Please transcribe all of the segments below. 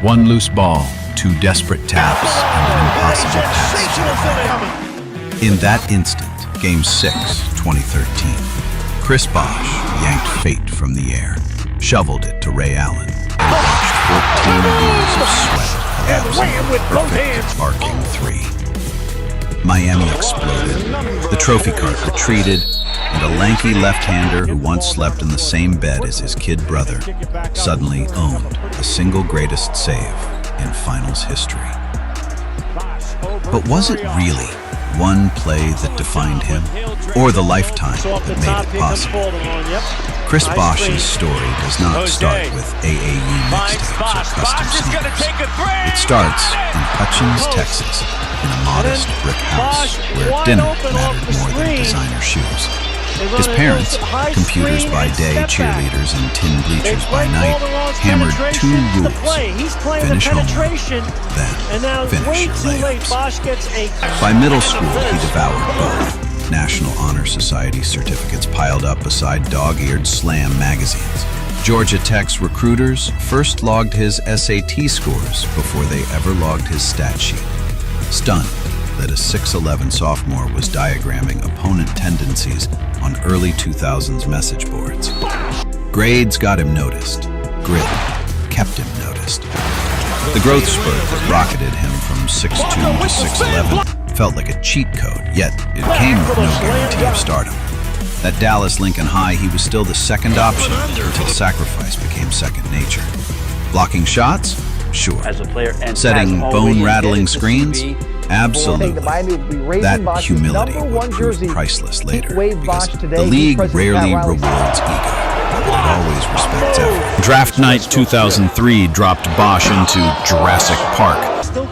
One loose ball, two desperate taps, and an impossible pass to the right. In that instant, Game 6, 2013, Chris Bosh yanked fate from the air, shoveled it to Ray Allen, and watched 14 years of sweat collapse into a perfect, sparking three. Miami exploded, the trophy cart retreated, and a lanky left-hander who once slept in the same bed as his kid brother suddenly owned the single greatest save in finals history. But was it really one play that defined him, or the lifetime that made it possible? Chris Bosh's story does not start with AAU mixtapes or custom sneakers. It starts in Hutchins, Texas, in a modest brick house where dinner mattered more than designer shoes. His parents, computers by day, cheerleaders, and tin bleachers by night, hammered two rules: finish homework, then finish your layups. By middle school, he devoured both. National Honor Society certificates piled up beside dog-eared Slam magazines. Georgia Tech's recruiters first logged his SAT scores before they ever logged his stat sheet. Stunned that a 6'11" sophomore was diagramming opponent tendencies on early 2000s message boards. Grades got him noticed. Grit kept him noticed. The growth spurt that rocketed him from 6'2" to 6'11" felt like a cheat code, yet it came with no guarantee of stardom. At Dallas Lincoln High, he was still the second option until sacrifice became second nature. Blocking shots? Sure. Setting bone-rattling screens? Absolutely. That humility would prove priceless later, because the league rarely rewards ego, but it always respects effort. Draft night 2003 dropped Bosh into Jurassic Park,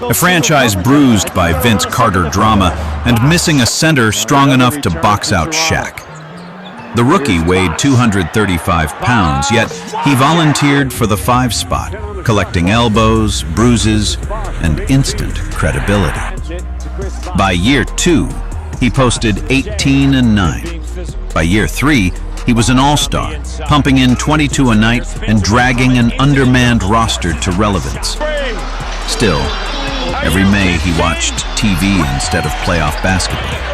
a franchise bruised by Vince Carter drama and missing a center strong enough to box out Shaq. The rookie weighed 235 pounds, yet he volunteered for the 5 spot, collecting elbows, bruises, and instant credibility. By year 2, he posted 18 and 9. By year 3, he was an all-star, pumping in 22 a night and dragging an undermanned roster to relevance. Still, every May he watched TV instead of playoff basketball.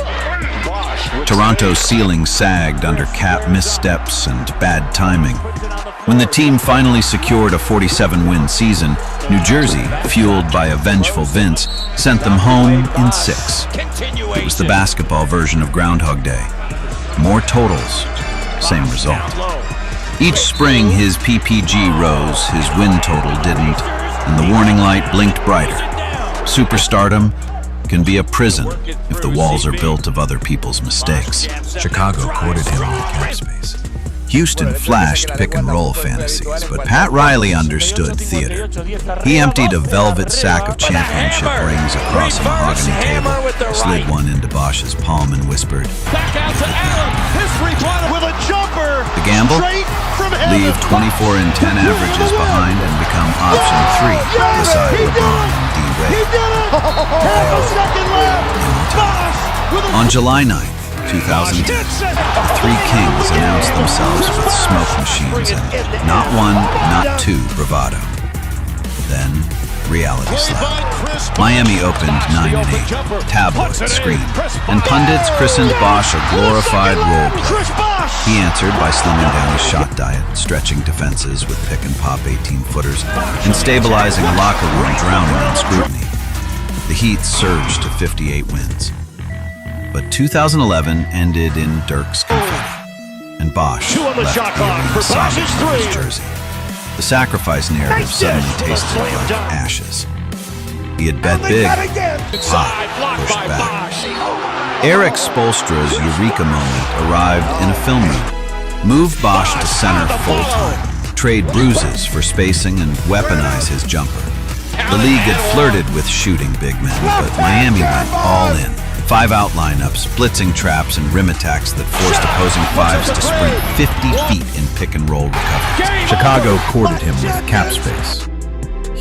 Toronto's ceiling sagged under cap missteps and bad timing. When the team finally secured a 47-win season, New Jersey, fueled by a vengeful Vince, sent them home in 6. It was the basketball version of Groundhog Day. More totals, same result. Each spring his PPG rose, his win total didn't, and the warning light blinked brighter. Superstardom can be a prison if the walls are built of other people's mistakes. Chicago courted him with cap space. Houston flashed pick-and-roll fantasies, but Pat Riley understood theater. He emptied a velvet sack of championship rings across a mahogany table, slid one into Bosh's palm and whispered, "The gamble? Leave 24 and 10 averages behind and become option 3 beside LeBron and D-Wade." On July 9th, 2010, the 3 Kings announced themselves with smoke machines and not one, not 2 bravado. Then, reality slapped. Miami opened 9-8, tabloids screamed, and pundits christened Bosh a glorified role player. He answered by slimming down his shot diet, stretching defenses with pick-and-pop 18-footers, and stabilizing a locker room drowning in scrutiny. The Heat surged to 58 wins. But 2011 ended in Dirk's confetti, and Bosh left the arena sobbing in his jersey. The sacrifice narrative suddenly tasted like ashes. He had bet big, pushed back. Eric Spoelstra's eureka moment arrived in a film room. Move Bosh to center full-time, trade bruises for spacing, and weaponize his jumper. The league had flirted with shooting big men, but Miami went all in. 5-out lineups, blitzing traps, and rim attacks that forced opposing 5s to sprint 50 feet in pick-and-roll recoveries. Chicago courted him with cap space.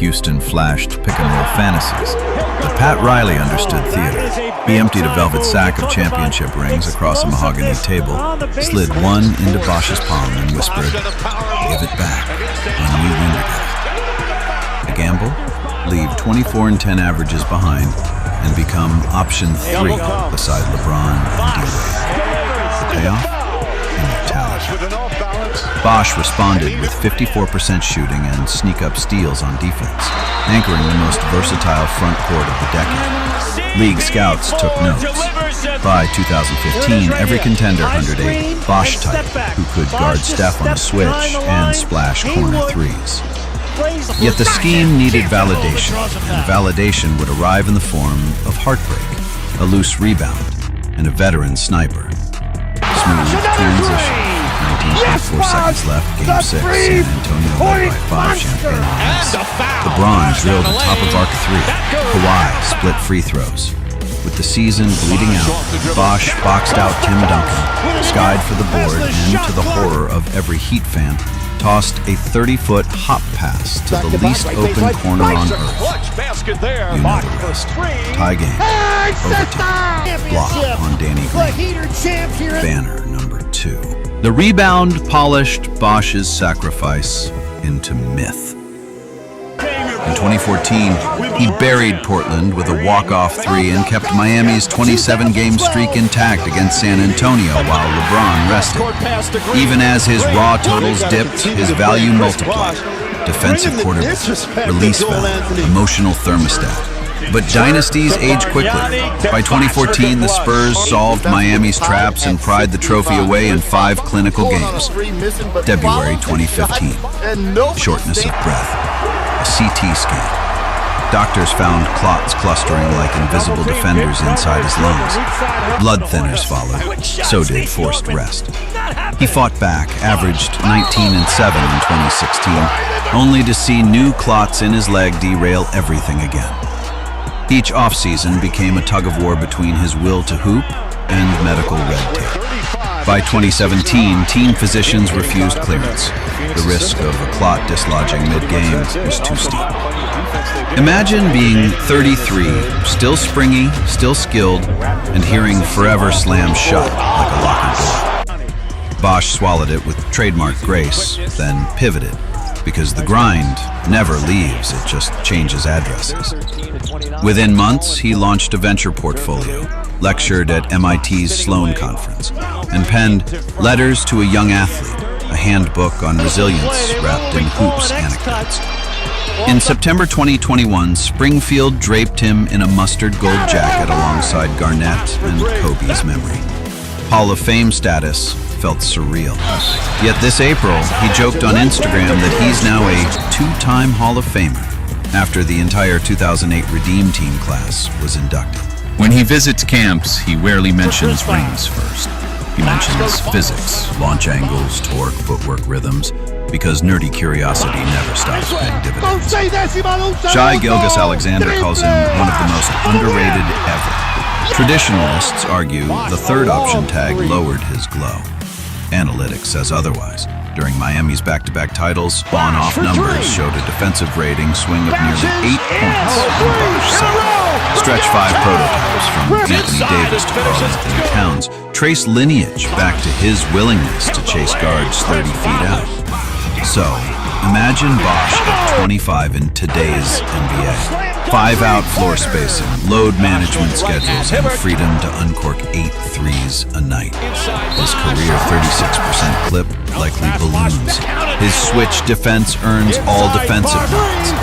Houston flashed pick-and-roll fantasies. But Pat Riley understood theater. He emptied a velvet sack of championship rings across a mahogany table, slid one into Bosh's palm, and whispered, "Give it back when we win together." A gamble? leave 24 and 10 averages behind and become option 3 beside LeBron and D-Wade. The payoff? Immortality. Bosh responded with 54% shooting and sneak-up steals on defense, anchoring the most versatile front court of the decade. League scouts took notes. By 2015, every contender hunted a Bosh type who could guard Steph on a switch and splash corner threes. Yet the scheme needed validation, and validation would arrive in the form of heartbreak, a loose rebound, and a veteran sniper. Smooth transition. 19.4 seconds left, Game 6, San Antonio led by 5 champagne apiece. LeBron drilled a top of arc 3. Kawhi split free throws. With the season bleeding out, Bosh boxed out Tim Duncan, skied for the board, and to the horror of every Heat fan, tossed a 30-foot hop pass to the least open corner on earth. You know the rest. Tie game. Overtime. Block on Danny Green. Banner number 2. The rebound polished Bosh's sacrifice into myth. In 2014, he buried Portland with a walk-off 3 and kept Miami's 27-game streak intact against San Antonio while LeBron rested. Even as his raw totals dipped, his value multiplied. Defensive quarterback, release valve, emotional thermostat. But dynasties age quickly. By 2014, the Spurs solved Miami's traps and pried the trophy away in 5 clinical games. February 2015. Shortness of breath. A CT scan. Doctors found clots clustering like invisible defenders inside his lungs. Blood thinners followed. So did forced rest. He fought back, averaged 19 and 7 in 2016, only to see new clots in his leg derail everything again. Each offseason became a tug-of-war between his will to hoop and medical red tape. By 2017, team physicians refused clearance. The risk of a clot dislodging mid-game was too steep. Imagine being 33, still springy, still skilled, and hearing "forever" slam shut like a locker door. Bosh swallowed it with trademark grace, then pivoted, because the grind never leaves, it just changes addresses. Within months, he launched a venture portfolio, lectured at MIT's Sloan Conference, and penned Letters to a Young Athlete, a handbook on resilience wrapped in hoops anecdotes. In September 2021, Springfield draped him in a mustard gold jacket alongside Garnett and Kobe's memory. Hall of Fame status felt surreal. Yet this April, he joked on Instagram that he's now a 2-time Hall of Famer after the entire 2008 Redeem Team class was inducted. When he visits camps, he rarely mentions rings first. He mentions physics, launch angles, torque, footwork rhythms, because nerdy curiosity never stops paying dividends. Shai Gilgeous-Alexander calls him one of the most underrated ever. Traditionalists argue the third option tag lowered his glow. Analytics says otherwise. During Miami's back-to-back titles, on-off numbers showed a defensive rating swing of nearly 8 points on Bosh side. Stretch 5 prototypes from Anthony Davis to Karl-Anthony Towns trace lineage back to his willingness to chase guards 30 feet out. So, imagine Bosh at 25 in today's NBA. 5-out floor spacing, load management schedules, and freedom to uncork 8 threes a night. His career 36% clip likely balloons. His switch defense earns all defensive nods.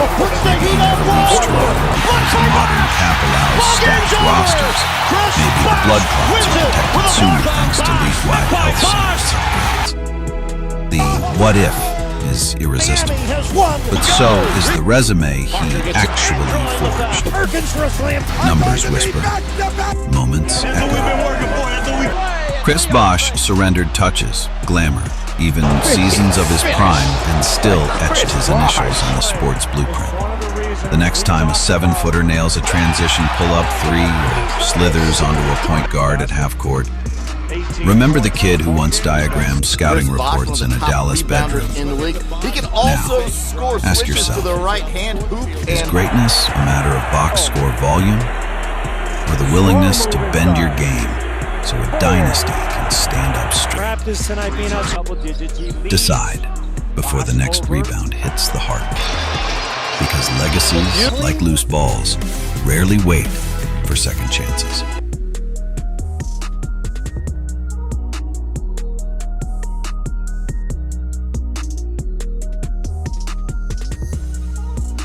Maybe he never leaves strong because the modern cap allows stacked rosters. Maybe the blood clots are detected sooner thanks to league-wide health science upgrades. The what if is irresistible, but so is the resume he actually forged. Numbers whisper, moments echo. Chris Bosh surrendered touches, glamour, even seasons of his prime, and still etched his initials on the sports blueprint. The next time a 7-footer nails a transition pull-up 3 or slithers onto a point guard at half court, remember the kid who once diagrammed scouting reports in a Dallas bedroom. Now, ask yourself, is greatness a matter of box score volume, or the willingness to bend your game so a dynasty can stand up straight? Decide before the next rebound hits the hardwood. Because legacies, like loose balls, rarely wait for second chances.